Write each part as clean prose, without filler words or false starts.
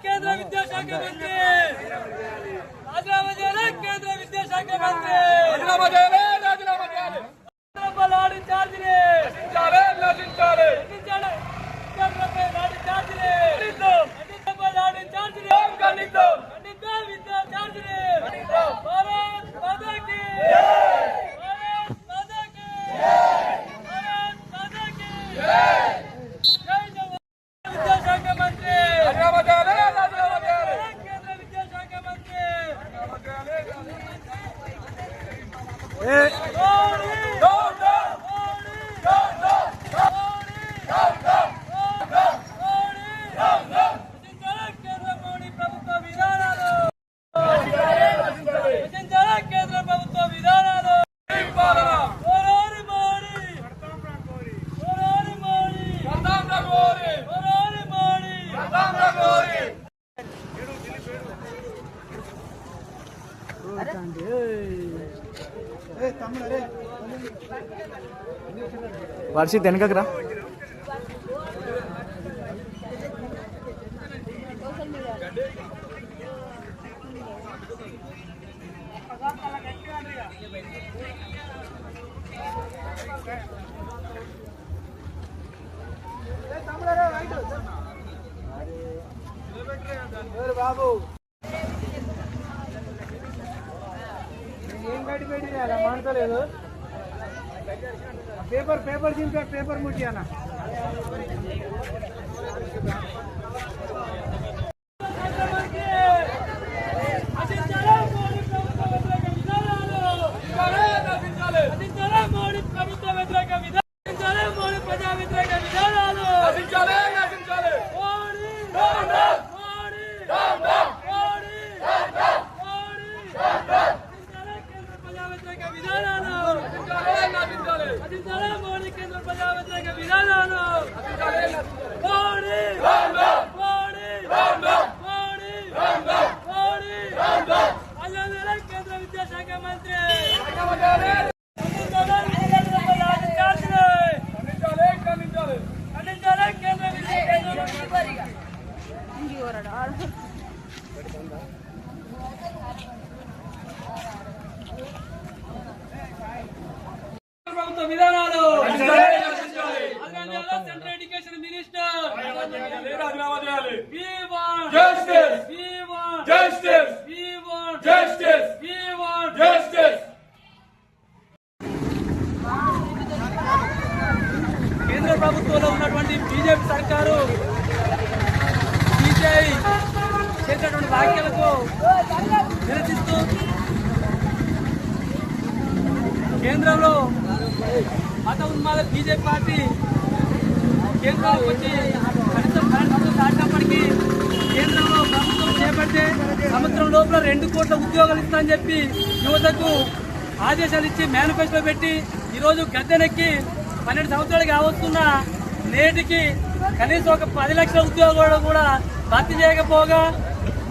కేంద్ర విద్యాశాఖ మంత్రి రాజీనామా చేయాలి. కేంద్ర విద్యాశాఖ మంత్రి రాజీనామా చేయాలి. లాఠీ చార్జీని నశించాలి. లాఠీ చార్జీని లాఠీ చార్జీని ఖండిద్దాం. విద్యా చార్జీని భారత్ మాతాకి భారత్ మాతాకి భారత్ మాతాకి విద్యాశాఖ మంత్రి రాజీనామా చేయాలి. కేంద్ర విద్యాశాఖ మంత్రి కేంద్ర ప్రభుత్వ విధానాలు వర్షిత్ వెనకరా బాబు ఏం గడి పెట్టి మానతలేదు. పేపర్ చింపా పేపర్ ముట్టియానా కేంద్ర విద్యాశాఖ మంత్రి ప్రభుత్వ విధానాలు సెంట్రల్ ఎడ్యుకేషన్ మినిస్టర్ రాజీనామా చేయాలి. We want justice. We want justice. We want justice. We want justice. కేంద్ర ప్రభుత్వంలో ఉన్నటువంటి బీజేపీ సర్కారు సిపిఐ చేసినటువంటి వ్యాఖ్యలకు నిరసిస్తూ కేంద్రంలో మత ఉన్మాద బీజేపీ పార్టీ కేంద్రంలోకి వచ్చి కనీసం 12 సంవత్సరాలు దాటినప్పటికీ కేంద్రంలో ప్రభుత్వం చేపడితే సంవత్సరం లోపల 2 కోట్ల ఉద్యోగాలు ఇస్తామని చెప్పి యువతకు ఆదేశాలు ఇచ్చి మేనిఫెస్టో పెట్టి ఈరోజు గద్దెనెక్కి 12 సంవత్సరాలు కావస్తున్నా నేటికి కనీసం ఒక 10 లక్షల ఉద్యోగాలు కూడా భర్తీ చేయకపోగా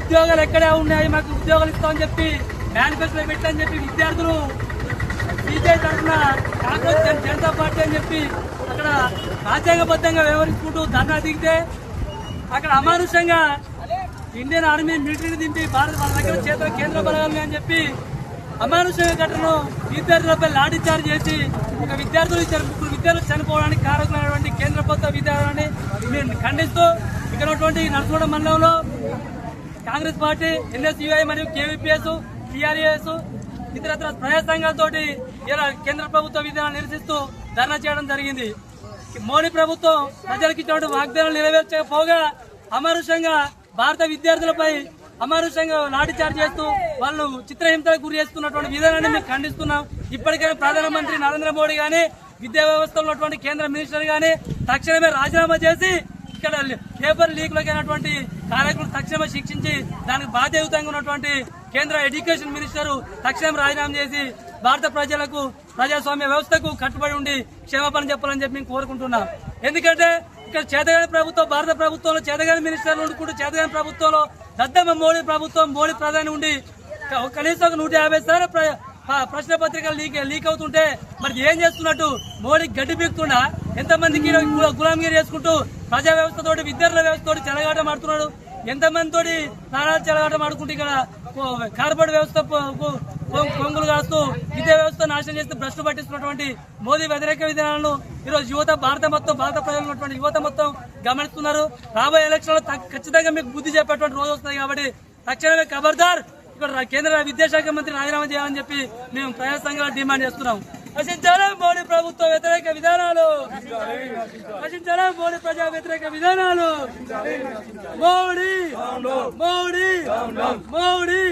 ఉద్యోగాలు ఎక్కడే ఉన్నాయి, మాకు ఉద్యోగాలు ఇస్తామని చెప్పి మేనిఫెస్టో పెట్టని చెప్పి విద్యార్థులు బీజేపీ తరఫున కాంగ్రెస్ జనతా పార్టీ అని చెప్పి అక్కడ రాజ్యాంగబద్ధంగా వ్యవహరించుకుంటూ ధర్నా దిగితే అక్కడ అమానుషంగా ఇండియన్ ఆర్మీ మిలిటరీని దింపి భారత వాళ్ళ దగ్గర చేతుల కేంద్ర బలగాలు అని చెప్పి అమానుషంగా ఘటనను విద్యార్థులపై లాఠీ చార్జ్ చేసి ఒక విద్యార్థులు 3 విద్యార్థులు చనిపోవడానికి కారకులైనటువంటి కేంద్ర ప్రభుత్వ విధానాన్ని మేము ఖండిస్తూ ఇక్కడ ఉన్నటువంటి నర్సుగూడ మండలంలో కాంగ్రెస్ పార్టీ, ఎన్ఎస్యుఐ మరియు కేవీపీఎస్, టీఆర్ఎస్ ఇతరత్ర ప్రజా సంఘాలతో ఇలా కేంద్ర ప్రభుత్వ విధానాలు నిరసిస్తూ ధర్నా చేయడం జరిగింది. మోడీ ప్రభుత్వం ప్రజలకు ఇచ్చినటువంటి వాగ్దానాలు నెరవేర్చకపోగా అమానుషంగా భారత విద్యార్థులపై అమానుషంగా లాఠీ చార్జ్ చేస్తూ వాళ్ళు చిత్రహింసలకు గురి చేస్తున్నటువంటి విధానాన్ని మేము ఖండిస్తున్నాం. ఇప్పటికైనా ప్రధానమంత్రి నరేంద్ర మోడీ గానీ విద్యా వ్యవస్థలో ఉన్నటువంటి కేంద్ర మినిస్టర్ గానీ తక్షణమే రాజీనామా చేసి ఇక్కడ పేపర్ లీక్లకు అయినటువంటి కార్యక్రమం తక్షణమే శిక్షించి దానికి బాధ్యతంగా ఉన్నటువంటి కేంద్ర ఎడ్యుకేషన్ మినిస్టర్ తక్షణం రాజీనామా చేసి భారత ప్రజలకు ప్రజాస్వామ్య వ్యవస్థకు కట్టుబడి ఉండి క్షమాపణ చెప్పాలని చెప్పి మేము కోరుకుంటున్నాం. ఎందుకంటే ఇక్కడ చేతగాని ప్రభుత్వం, భారత ప్రభుత్వంలో చేతగాని మినిస్టర్లు ఉండుకుంటూ చేతగాని ప్రభుత్వంలో దద్దమ్మ మోడీ ప్రభుత్వం, మోడీ ప్రధాని ఉండి కనీసం 150 సార్లు ప్రశ్న పత్రికలు లీక్ అవుతుంటే మరి ఏం చేస్తున్నట్టు మోడీ గడ్డి పీకుతున్నా ఎంతమందికి గులాంగిరి చేసుకుంటూ ప్రజా వ్యవస్థతోటి విద్యార్థుల వ్యవస్థతోటి చెలగాటం ఆడుతున్నాడు. ఎంతమంది తోటి ప్రాణాలు చెలగాటం ఆడుకుంటూ ఇక్కడ కార్పొరేట్ వ్యవస్థ పొంగులు కాస్తూ విద్యా వ్యవస్థ నాశనం చేస్తూ భ్రష్టు పట్టిస్తున్నటువంటి మోదీ వ్యతిరేక విధానాలను ఈరోజు యువత భారత ప్రజలు ఉన్నటువంటి యువత మొత్తం గమనిస్తున్నారు. రాబోయే ఎలక్షన్ లో ఖచ్చితంగా మీకు బుద్ధి చెప్పేటువంటి రోజు వస్తుంది. కాబట్టి తక్షణమే ఖబర్దార్ ఇక్కడ కేంద్ర విద్యాశాఖ మంత్రి రాజీనామా చేయాలని చెప్పి మేము ప్రజా సంఘాలు డిమాండ్ చేస్తున్నాం. నశించాలా మోడీ ప్రభుత్వ వ్యతిరేక విధానాలు, నశించాలా మోడీ ప్రజా వ్యతిరేక విధానాలు. మోడీ మోడీ మోడీ